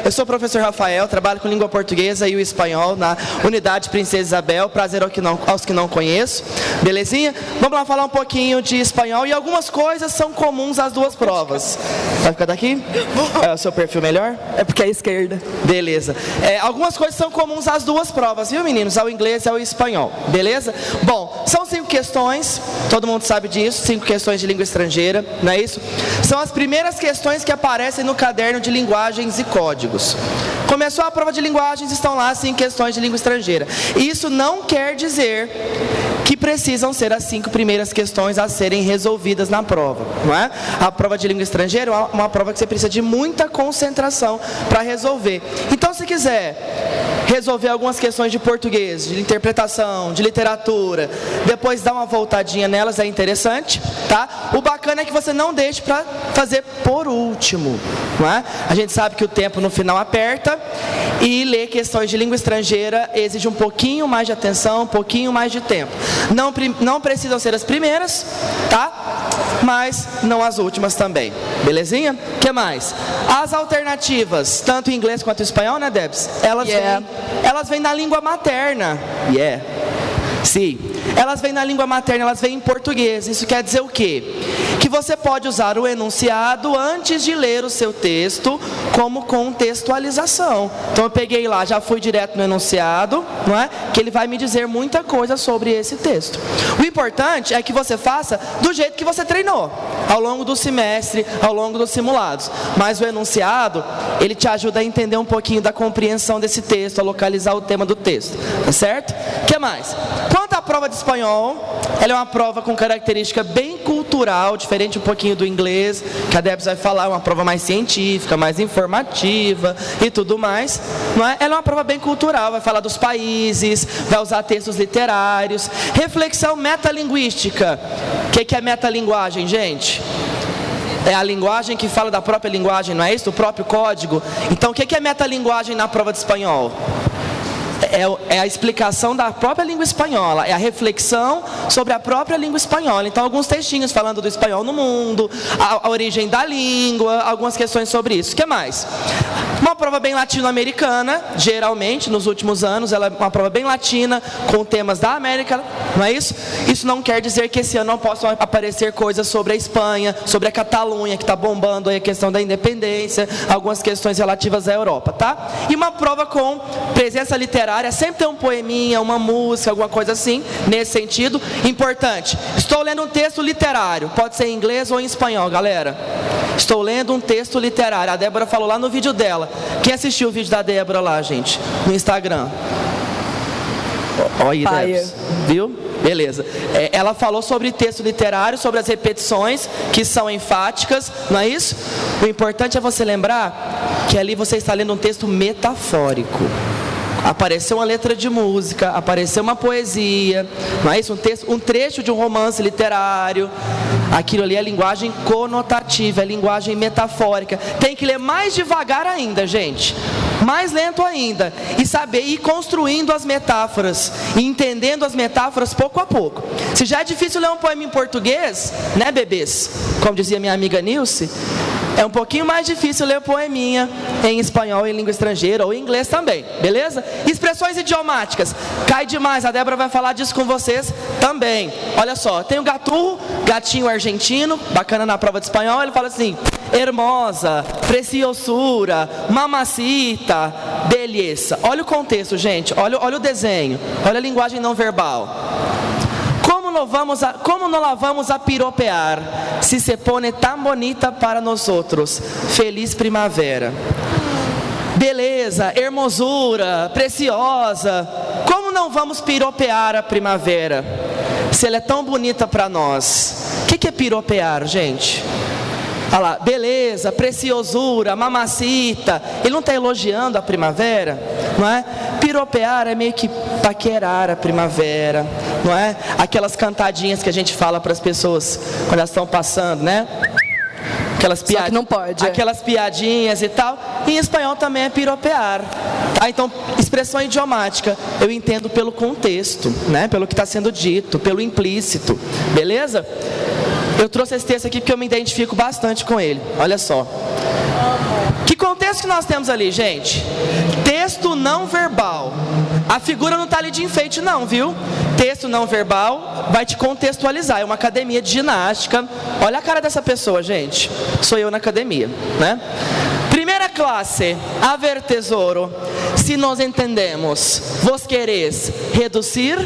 Eu sou o professor Rafael, trabalho com língua portuguesa e o espanhol na Unidade Princesa Isabel. Prazer aos que não conheço. Belezinha? Vamos lá falar um pouquinho de espanhol e algumas coisas são comuns às duas provas. Vai ficar daqui? É o seu perfil melhor? É porque é a esquerda. Beleza. Algumas coisas são comuns às duas provas, viu, meninos? Ao inglês e ao espanhol. Beleza? Bom, são 5 questões, todo mundo sabe disso, 5 questões de língua estrangeira, não é isso? São as primeiras questões que aparecem no caderno de linguagens e códigos. Começou a prova de linguagens, estão lá 5 questões de língua estrangeira. Isso não quer dizer que precisam ser as 5 primeiras questões a serem resolvidas na prova, não é? A prova de língua estrangeira é uma prova que você precisa de muita concentração para resolver. Então, se quiser resolver algumas questões de português, de interpretação, de literatura, depois dar uma voltadinha nelas, é interessante, tá? O bacana é que você não deixe para fazer por último, não é? A gente sabe que o tempo no final aperta e ler questões de língua estrangeira exige um pouquinho mais de atenção, um pouquinho mais de tempo. Não precisam ser as primeiras, tá? Mas não as últimas também, belezinha? O que mais? As alternativas, tanto em inglês quanto em espanhol, né, Debs? Elas vêm na língua materna. Sim, elas vêm na língua materna, elas vêm em português. Isso quer dizer o quê? Que você pode usar o enunciado antes de ler o seu texto como contextualização. Então eu peguei lá, já fui direto no enunciado, não é? Que ele vai me dizer muita coisa sobre esse texto. O importante é que você faça do jeito que você treinou, ao longo do semestre, ao longo dos simulados. Mas o enunciado, ele te ajuda a entender um pouquinho da compreensão desse texto, a localizar o tema do texto, tá certo? O que mais? Quanto à prova de espanhol, ela é uma prova com característica bem cultural, diferente um pouquinho do inglês, que a Debs vai falar, é uma prova mais científica, mais informativa e tudo mais, não é? Ela é uma prova bem cultural, vai falar dos países, vai usar textos literários, reflexão metalinguística. O que é metalinguagem, gente? É a linguagem que fala da própria linguagem, não é isso? Do próprio código. Então, o que é metalinguagem na prova de espanhol? É a explicação da própria língua espanhola, é a reflexão sobre a própria língua espanhola. Então, alguns textinhos falando do espanhol no mundo, a origem da língua, algumas questões sobre isso. O que mais? Uma prova bem latino-americana, geralmente, nos últimos anos, ela é uma prova bem latina, com temas da América, não é isso? Isso não quer dizer que esse ano não possam aparecer coisas sobre a Espanha, sobre a Catalunha, que está bombando aí a questão da independência, algumas questões relativas à Europa, tá? E uma prova com presença literária, sempre tem um poeminha, uma música, alguma coisa assim, nesse sentido. Importante, estou lendo um texto literário, pode ser em inglês ou em espanhol, galera. Estou lendo um texto literário, a Débora falou lá no vídeo dela. Quem assistiu o vídeo da Débora lá, gente? No Instagram. Olha aí, Débora. Viu? Beleza. Ela falou sobre texto literário, sobre as repetições que são enfáticas, não é isso? O importante é você lembrar que ali você está lendo um texto metafórico. Apareceu uma letra de música, apareceu uma poesia, não é isso? Um trecho de um romance literário. Aquilo ali é linguagem conotativa, é linguagem metafórica. Tem que ler mais devagar ainda, gente. Mais lento ainda. E saber ir construindo as metáforas. E entendendo as metáforas pouco a pouco. Se já é difícil ler um poema em português, né, bebês? Como dizia minha amiga Nilce, é um pouquinho mais difícil ler poeminha em espanhol, em língua estrangeira ou em inglês também, beleza? Expressões idiomáticas, cai demais, a Débora vai falar disso com vocês também. Olha só, tem o gaturro, gatinho argentino, bacana na prova de espanhol, ele fala assim: hermosa, preciosura, mamacita, beleza. Olha o contexto, gente, olha o desenho, olha a linguagem não verbal. Como não la vamos a piropear se se pone tão bonita para nós outros? Feliz primavera. Beleza, hermosura, preciosa. Como não vamos piropear a primavera se ela é tão bonita para nós? O que é piropear, gente? Olha lá, beleza, preciosura, mamacita. Ele não está elogiando a primavera, não é? Piropear é meio que paquerar a primavera, não é? Aquelas cantadinhas que a gente fala para as pessoas quando elas estão passando, né? Aquelas piadinhas e tal. Em espanhol também é piropear. Tá? Então, expressão idiomática, eu entendo pelo contexto, né? Pelo que está sendo dito, pelo implícito, beleza? Eu trouxe esse texto aqui porque eu me identifico bastante com ele. Olha só. Que contexto que nós temos ali, gente? Texto não verbal. A figura não está ali de enfeite não, viu? Texto não verbal vai te contextualizar. É uma academia de ginástica. Olha a cara dessa pessoa, gente. Sou eu na academia, né? Primeira classe, a ver tesouro. Se nós entendemos, vos quereis reduzir,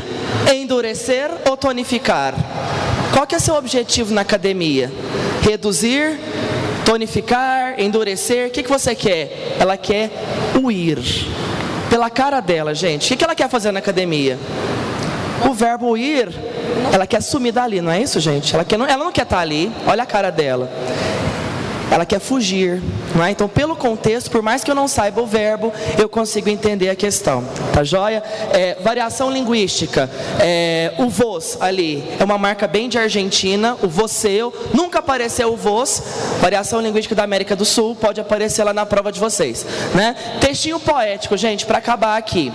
endurecer ou tonificar? Qual que é seu objetivo na academia? Reduzir, tonificar, endurecer? O que você quer? Ela quer uir. Pela cara dela, gente. O que ela quer fazer na academia? O verbo ir, ela quer sumir dali, não é isso, gente? Ela não quer estar ali. Olha a cara dela. Ela quer fugir, não é? Então, pelo contexto, por mais que eu não saiba o verbo, eu consigo entender a questão, tá joia? Variação linguística, o vos ali, é uma marca bem de Argentina, o voceu, nunca apareceu o vos, variação linguística da América do Sul, pode aparecer lá na prova de vocês, né? Textinho poético, gente, para acabar aqui,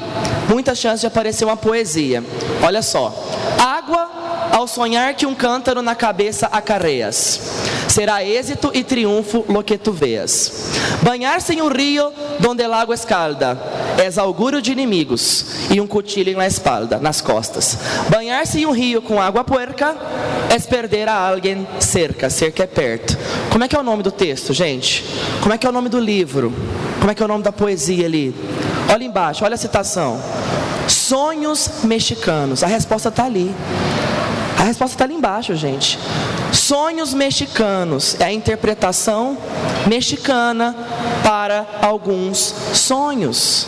muitas chances de aparecer uma poesia, olha só. Água, ao sonhar que um cântaro na cabeça acarreas, será êxito e triunfo lo que tu veas. Banhar-se em um rio donde el agua escalda, és augúrio de inimigos e um cuchillo na espalda, nas costas. Banhar-se em um rio com água puerca, és perder a alguém cerca. Cerca é perto. Como é que é o nome do texto, gente? Como é que é o nome do livro? Como é que é o nome da poesia ali? Olha embaixo, olha a citação. Sonhos mexicanos. A resposta está ali. A resposta está ali embaixo, gente. Sonhos mexicanos é a interpretação mexicana para alguns sonhos.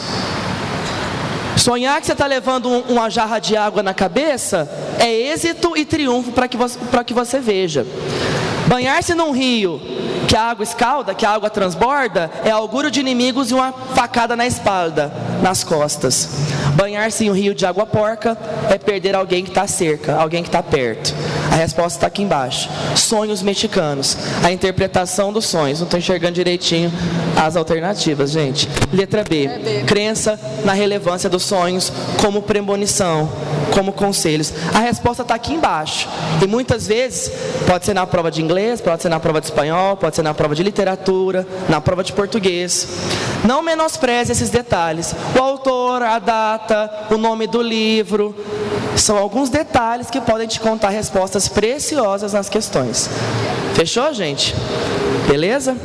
Sonhar que você está levando uma jarra de água na cabeça é êxito e triunfo para que você veja. Banhar-se num rio que a água escalda, que a água transborda, é augúrio de inimigos e uma facada na espalda, nas costas. Banhar-se em um rio de água porca é perder alguém que está cerca, alguém que está perto. A resposta está aqui embaixo. Sonhos mexicanos, a interpretação dos sonhos. Não estou enxergando direitinho as alternativas, gente. Letra B, crença na relevância dos sonhos como premonição, como conselhos. A resposta está aqui embaixo. E muitas vezes, pode ser na prova de inglês, pode ser na prova de espanhol, pode ser na prova de literatura, na prova de português. Não menospreze esses detalhes. O autor, a data, o nome do livro, são alguns detalhes que podem te contar respostas preciosas nas questões. Fechou, gente? Beleza?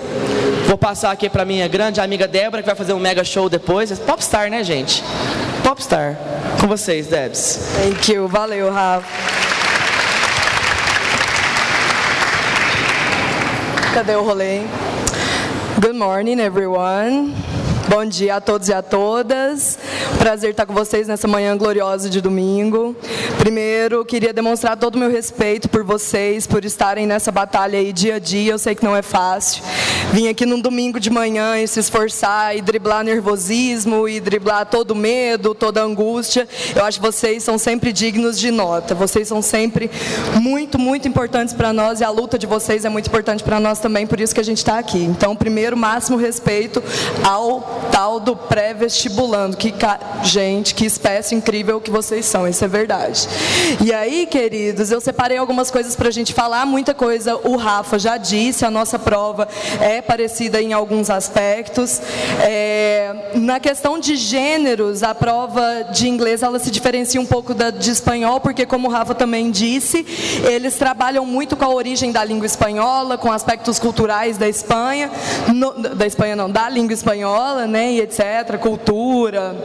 Vou passar aqui para minha grande amiga Débora, que vai fazer um mega show depois. Popstar, né, gente? Popstar. Com vocês, Debs. Thank you. Valeu, Rafa. Cadê o rolê? Good morning, everyone. Bom dia a todos e a todas. Prazer estar com vocês nessa manhã gloriosa de domingo. Primeiro, queria demonstrar todo o meu respeito por vocês, por estarem nessa batalha aí dia a dia. Eu sei que não é fácil. Vim aqui num domingo de manhã e se esforçar e driblar nervosismo e driblar todo o medo, toda a angústia. Eu acho que vocês são sempre dignos de nota. Vocês são sempre muito, muito importantes para nós e a luta de vocês é muito importante para nós também, por isso que a gente está aqui. Então, primeiro, máximo respeito ao tal do pré-vestibulando. Gente, que espécie incrível que vocês são, isso é verdade. E aí, queridos, eu separei algumas coisas para a gente falar, muita coisa o Rafa já disse, a nossa prova é parecida em alguns aspectos. Na questão de gêneros, a prova de inglês ela se diferencia um pouco da de espanhol, porque como o Rafa também disse, eles trabalham muito com a origem da língua espanhola, com aspectos culturais da Espanha, da língua espanhola, né, e etc., cultura,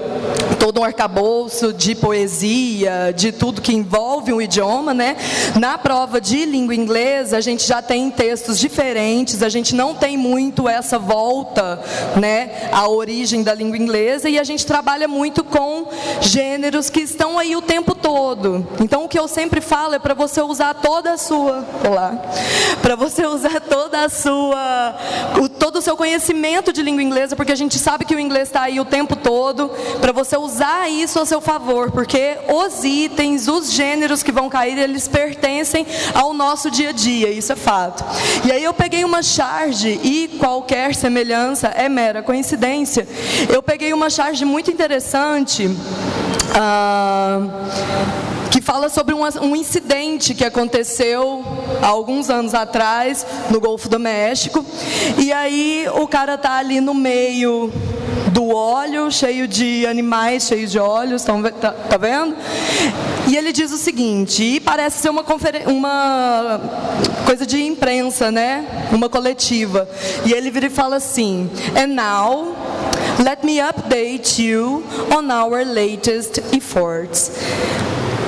todo um arcabouço de poesia, de tudo que envolve um idioma, né? Na prova de língua inglesa, a gente já tem textos diferentes, a gente não tem muito essa volta, né, à origem da língua inglesa, e a gente trabalha muito com gêneros que estão aí o tempo todo. Então, o que eu sempre falo é para você usar toda a sua... para você usar toda a sua... todo o seu conhecimento de língua inglesa, porque a gente sabe que o inglês está aí o tempo todo, para você usar isso a seu favor, porque os itens, os gêneros que vão cair, eles pertencem ao nosso dia a dia, isso é fato. E aí eu peguei uma charge, e qualquer semelhança é mera coincidência. Eu peguei uma charge muito interessante, que fala sobre um incidente que aconteceu há alguns anos atrás no Golfo do México. E aí o cara tá ali no meio do óleo, cheio de animais, cheio de óleos, tá vendo? E ele diz o seguinte, e parece ser uma coisa de imprensa, né? Uma coletiva. E ele vira e fala assim: "And now, let me update you on our latest efforts."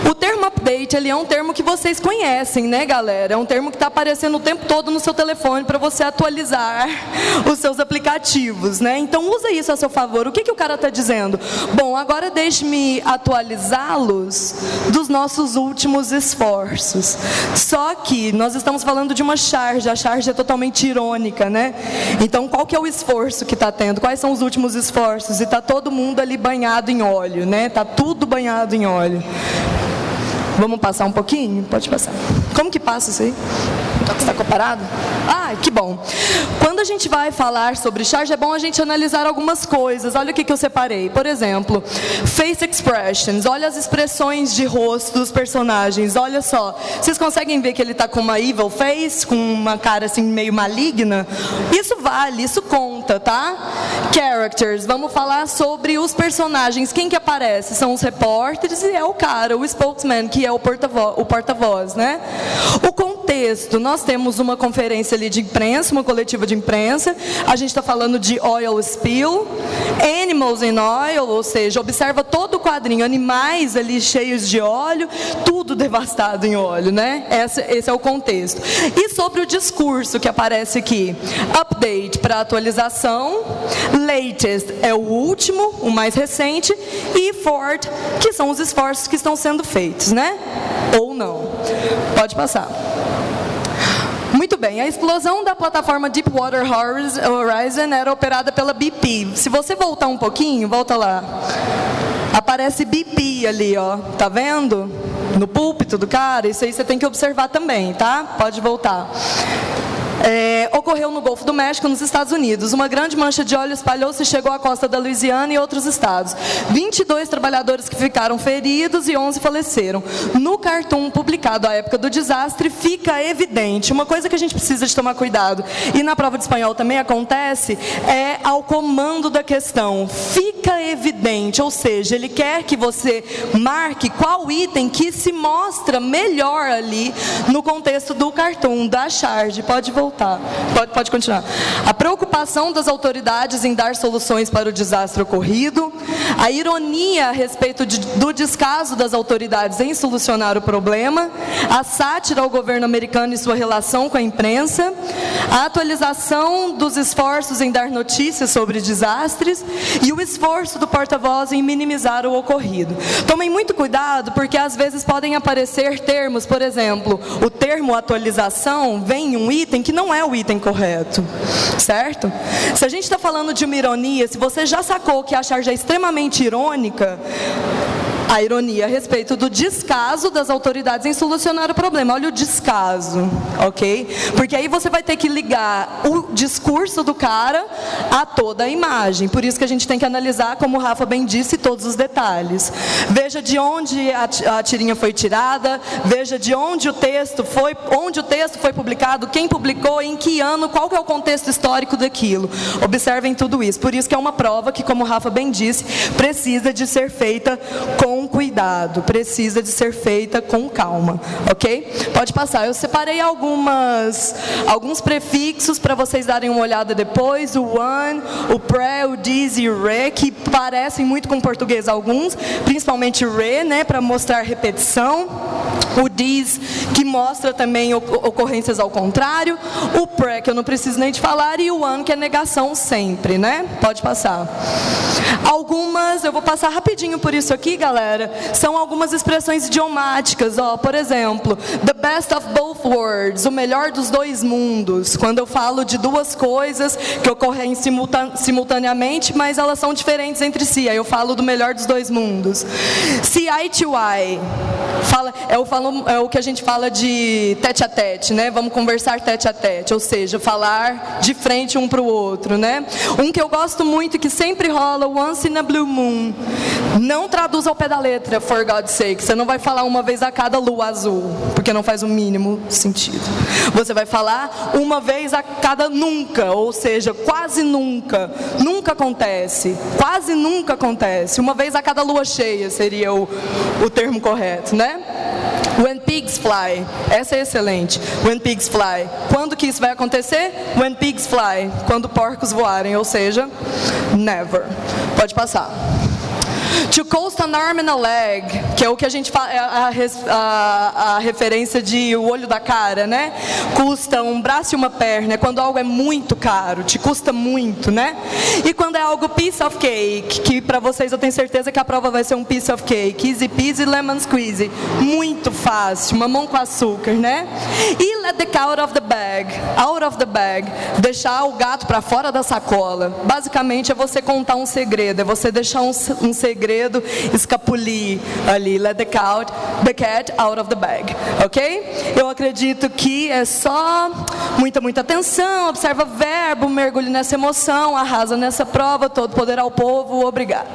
O termo update, ele é um termo que vocês conhecem, né, galera? É um termo que está aparecendo o tempo todo no seu telefone para você atualizar os seus aplicativos, né? Então, usa isso a seu favor. O que o cara está dizendo? Bom, agora deixe-me atualizá-los dos nossos últimos esforços. Só que nós estamos falando de uma charge. A charge é totalmente irônica, né? Então, qual que é o esforço que está tendo? Quais são os últimos esforços? E está todo mundo ali banhado em óleo, né? Está tudo banhado em óleo. Vamos passar um pouquinho? Pode passar. Como que passa isso aí? Está comparado? Ah, que bom. Quando a gente vai falar sobre charge, é bom a gente analisar algumas coisas. Olha o que eu separei. Por exemplo, face expressions. Olha as expressões de rosto dos personagens. Olha só. Vocês conseguem ver que ele está com uma evil face? Com uma cara assim meio maligna? Isso vale, isso conta, tá? Characters. Vamos falar sobre os personagens. Quem que aparece? São os repórteres e é o cara, o spokesman, que é o porta-voz, né? O contexto. Nós temos uma conferência ali de imprensa, uma coletiva de imprensa. A gente está falando de oil spill, animals in oil, ou seja, observa todo o quadrinho, animais ali cheios de óleo, tudo devastado em óleo, né? Esse é o contexto. E sobre o discurso que aparece aqui, update para atualização, latest é o último, o mais recente, e effort, que são os esforços que estão sendo feitos, né? Ou não. Pode passar. Muito bem, a explosão da plataforma Deepwater Horizon era operada pela BP. Se você voltar um pouquinho, volta lá. Aparece BP ali, ó. Tá vendo? No púlpito do cara. Isso aí você tem que observar também, tá? Pode voltar. Ocorreu no Golfo do México, nos Estados Unidos. Uma grande mancha de óleo espalhou-se e chegou à costa da Louisiana e outros estados. 22 trabalhadores que ficaram feridos e 11 faleceram. No cartoon publicado à época do desastre, fica evidente, uma coisa que a gente precisa de tomar cuidado, e na prova de espanhol também acontece, é ao comando da questão. Fica evidente, ou seja, ele quer que você marque qual item que se mostra melhor ali no contexto do cartoon, da charge. Pode voltar. Pode continuar. A preocupação das autoridades em dar soluções para o desastre ocorrido, a ironia a respeito do descaso das autoridades em solucionar o problema, a sátira ao governo americano e sua relação com a imprensa, a atualização dos esforços em dar notícias sobre desastres e o esforço do porta-voz em minimizar o ocorrido. Tomem muito cuidado, porque às vezes podem aparecer termos, por exemplo, o termo atualização vem em um item que não é o item correto, certo? Se a gente está falando de uma ironia, se você já sacou que a charge é extremamente irônica, a ironia a respeito do descaso das autoridades em solucionar o problema. Olha o descaso, ok? Porque aí você vai ter que ligar o discurso do cara a toda a imagem. Por isso que a gente tem que analisar, como o Rafa bem disse, todos os detalhes. Veja de onde a tirinha foi tirada, veja de onde o texto foi publicado, quem publicou, em que ano, qual que é o contexto histórico daquilo. Observem tudo isso. Por isso que é uma prova que, como o Rafa bem disse, precisa de ser feita com cuidado, precisa de ser feita com calma, ok? Pode passar. Eu separei alguns prefixos para vocês darem uma olhada depois, o one, o pré, o dis e o re, que parecem muito com o português alguns, principalmente re, né, para mostrar repetição, o dis, que mostra também ocorrências ao contrário, o pré, que eu não preciso nem de falar, e o one, que é negação sempre, né? Pode passar. Eu vou passar rapidinho por isso aqui, galera. São algumas expressões idiomáticas, ó, por exemplo, the best of both worlds, o melhor dos dois mundos, quando eu falo de duas coisas que ocorrem simultaneamente, mas elas são diferentes entre si, aí eu falo do melhor dos dois mundos. See eye to eye, eu falo é o que a gente fala de tete a tete, né? Vamos conversar tete a tete, ou seja, falar de frente um para o outro, né? Um que eu gosto muito, que sempre rola, once in a blue moon. Não traduz ao pé da letra, for God's sake. Você não vai falar uma vez a cada lua azul, porque não faz o mínimo sentido. Você vai falar uma vez a cada nunca, ou seja, quase nunca. Nunca acontece, quase nunca acontece. Uma vez a cada lua cheia seria o termo correto, né? When pigs fly, essa é excelente. When pigs fly, quando que isso vai acontecer? When pigs fly, quando porcos voarem, ou seja, never. Pode passar. To coast an arm and a leg, que é o que a gente fala, a referência de o olho da cara, né? Custa um braço e uma perna, quando algo é muito caro, te custa muito, né? E quando é algo piece of cake, que para vocês eu tenho certeza que a prova vai ser um piece of cake, easy peasy lemon squeezy, muito fácil, mamão com açúcar, né? E let the cat out of the bag, deixar o gato para fora da sacola. Basicamente é você contar um segredo, é você deixar um segredo escapulir ali, let the cat out of the bag, ok? Eu acredito que é só muita atenção, observa verbo, mergulhe nessa emoção, arrasa nessa prova, todo poder ao povo, obrigado.